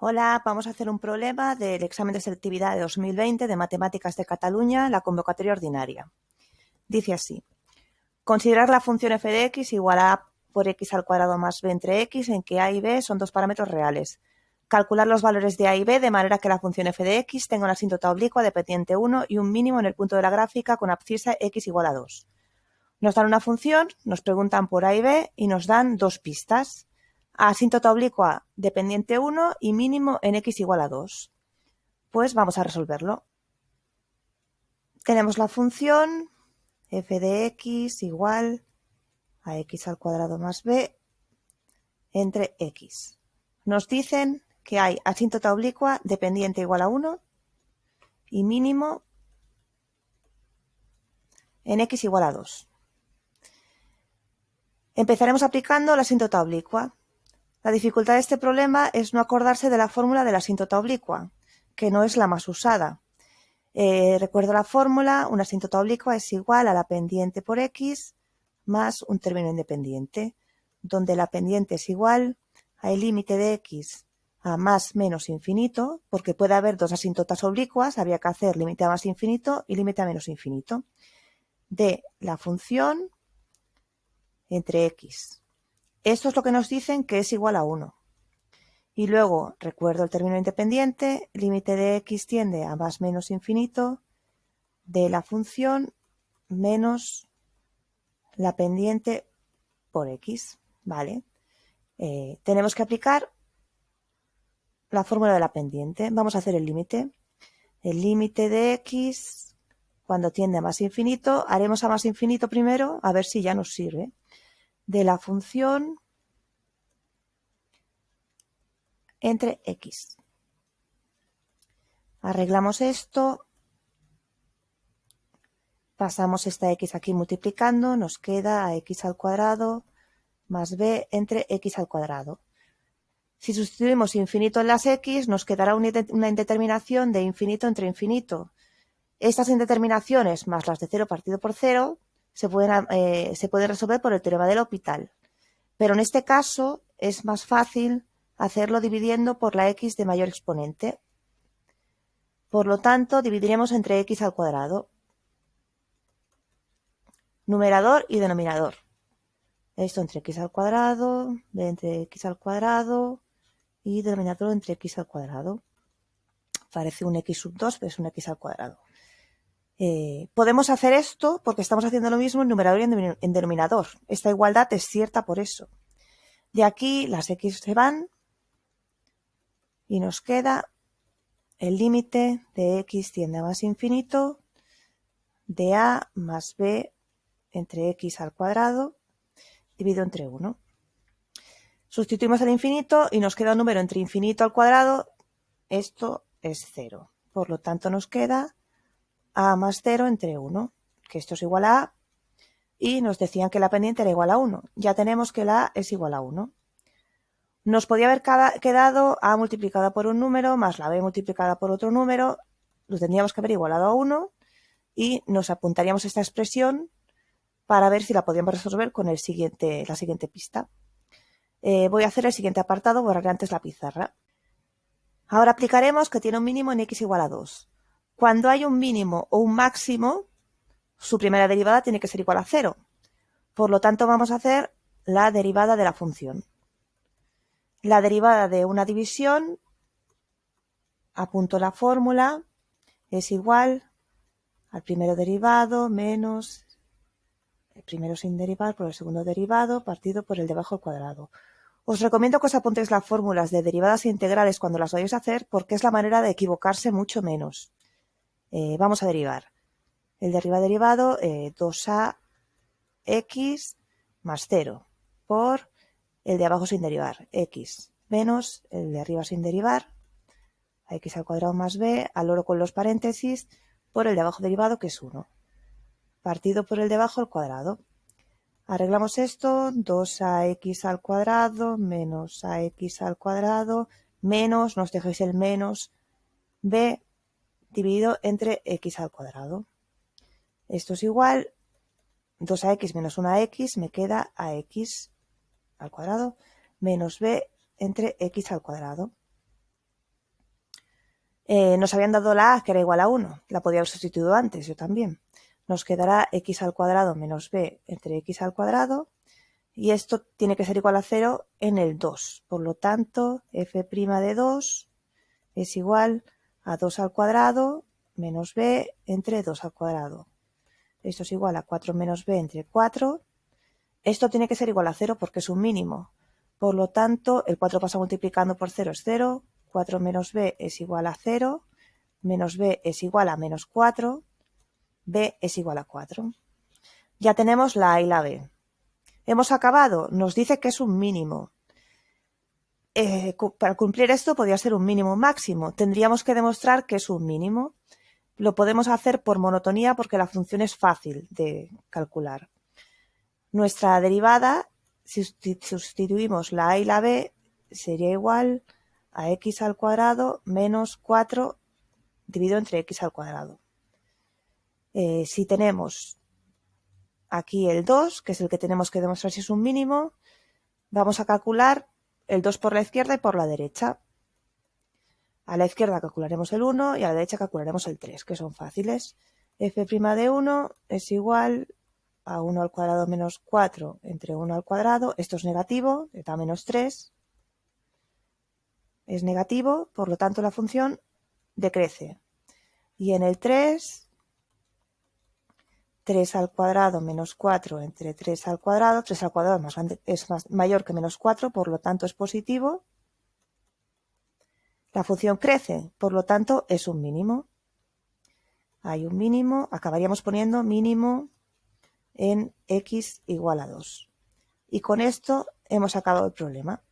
Hola, vamos a hacer un problema del examen de selectividad de 2020 de Matemáticas de Cataluña, la convocatoria ordinaria. Dice así: considerar la función f de x igual a por x al cuadrado más b entre x, en que a y b son dos parámetros reales. Calcular los valores de a y b de manera que la función f de x tenga una asíntota oblicua dependiente 1 y un mínimo en el punto de la gráfica con abscisa x igual a 2. Nos dan una función, nos preguntan por a y b y nos dan dos pistas: asíntota oblicua dependiente 1 y mínimo en x igual a 2. Pues vamos a resolverlo. Tenemos la función f de x igual a x al cuadrado más b entre x. Nos dicen que hay asíntota oblicua dependiente igual a 1 y mínimo en x igual a 2. Empezaremos aplicando la asíntota oblicua. La dificultad de este problema es no acordarse de la fórmula de la asíntota oblicua, que no es la más usada. Recuerdo la fórmula: una asíntota oblicua es igual a la pendiente por x más un término independiente, donde la pendiente es igual al límite de x a más menos infinito, porque puede haber dos asíntotas oblicuas, habría que hacer límite a más infinito y límite a menos infinito, de la función entre x. Esto es lo que nos dicen que es igual a 1. Y luego, recuerdo el término independiente, límite de x tiende a más menos infinito de la función menos la pendiente por x, ¿vale? Tenemos que aplicar la fórmula de la pendiente. Vamos a hacer el límite. El límite de x, cuando tiende a más infinito, haremos a más infinito primero, a ver si ya nos sirve, de la función entre x. Arreglamos esto. Pasamos esta x aquí multiplicando, nos queda a x al cuadrado más b entre x al cuadrado. Si sustituimos infinito en las x, nos quedará una indeterminación de infinito entre infinito. Estas indeterminaciones más las de 0 partido por 0 se pueden resolver por el teorema de L'Hopital. Pero en este caso es más fácil hacerlo dividiendo por la x de mayor exponente. Por lo tanto, dividiremos entre x al cuadrado. Numerador y denominador. Esto entre x al cuadrado, b entre x al cuadrado y denominador entre x al cuadrado. Parece un x sub 2, pero es un x al cuadrado. Podemos hacer esto porque estamos haciendo lo mismo en numerador y en denominador. Esta igualdad es cierta por eso. De aquí las x se van y nos queda el límite de x tiende a más infinito de a más b entre x al cuadrado dividido entre 1. Sustituimos el infinito y nos queda un número entre infinito al cuadrado. Esto es 0. Por lo tanto nos queda a más 0 entre 1, que esto es igual a a, y nos decían que la pendiente era igual a 1. Ya tenemos que la a es igual a 1. Nos podía haber quedado a multiplicada por un número más la b multiplicada por otro número. Lo tendríamos que haber igualado a 1 y nos apuntaríamos esta expresión para ver si la podíamos resolver con la siguiente pista. Voy a hacer el siguiente apartado, borraré antes la pizarra. Ahora aplicaremos que tiene un mínimo en x igual a 2. Cuando hay un mínimo o un máximo, su primera derivada tiene que ser igual a 0. Por lo tanto, vamos a hacer la derivada de la función. La derivada de una división, apunto la fórmula, es igual al primero derivado menos el primero sin derivar por el segundo derivado partido por el de abajo al cuadrado. Os recomiendo que os apuntéis las fórmulas de derivadas e integrales cuando las vayáis a hacer, porque es la manera de equivocarse mucho menos. Vamos a derivar. El de arriba derivado, 2ax más 0 por el de abajo sin derivar, x, menos el de arriba sin derivar, a x al cuadrado más b, al oro con los paréntesis, por el de abajo derivado, que es 1, partido por el de abajo al cuadrado. Arreglamos esto: 2ax al cuadrado menos ax al cuadrado menos, no os dejéis el menos, b dividido entre x al cuadrado. Esto es igual, 2ax menos 1x me queda ax al cuadrado menos b entre x al cuadrado. Nos habían dado la a que era igual a 1. La podía haber sustituido antes, yo también. Nos quedará x al cuadrado menos b entre x al cuadrado. Y esto tiene que ser igual a 0 en el 2. Por lo tanto, f' de 2 es igual a 2 al cuadrado menos b entre 2 al cuadrado. Esto es igual a 4 menos b entre 4. Esto tiene que ser igual a 0 porque es un mínimo. Por lo tanto, el 4 pasa multiplicando por 0 es 0. 4 menos b es igual a 0. Menos b es igual a menos 4. B es igual a 4. Ya tenemos la a y la b. ¿Hemos acabado? Nos dice que es un mínimo. Para cumplir esto podría ser un mínimo máximo. Tendríamos que demostrar que es un mínimo. Lo podemos hacer por monotonía porque la función es fácil de calcular. Nuestra derivada, si sustituimos la a y la b, sería igual a x al cuadrado menos 4 dividido entre x al cuadrado. Si tenemos aquí el 2, que es el que tenemos que demostrar si es un mínimo, vamos a calcular el 2 por la izquierda y por la derecha. A la izquierda calcularemos el 1 y a la derecha calcularemos el 3, que son fáciles. f' de 1 es igual a 1 al cuadrado menos 4 entre 1 al cuadrado. Esto es negativo, da menos 3. Es negativo, por lo tanto la función decrece. Y en el 3, 3 al cuadrado menos 4 entre 3 al cuadrado es mayor que menos 4, por lo tanto es positivo. La función crece, por lo tanto es un mínimo. Hay un mínimo, acabaríamos poniendo mínimo en x igual a 2. Y con esto hemos acabado el problema.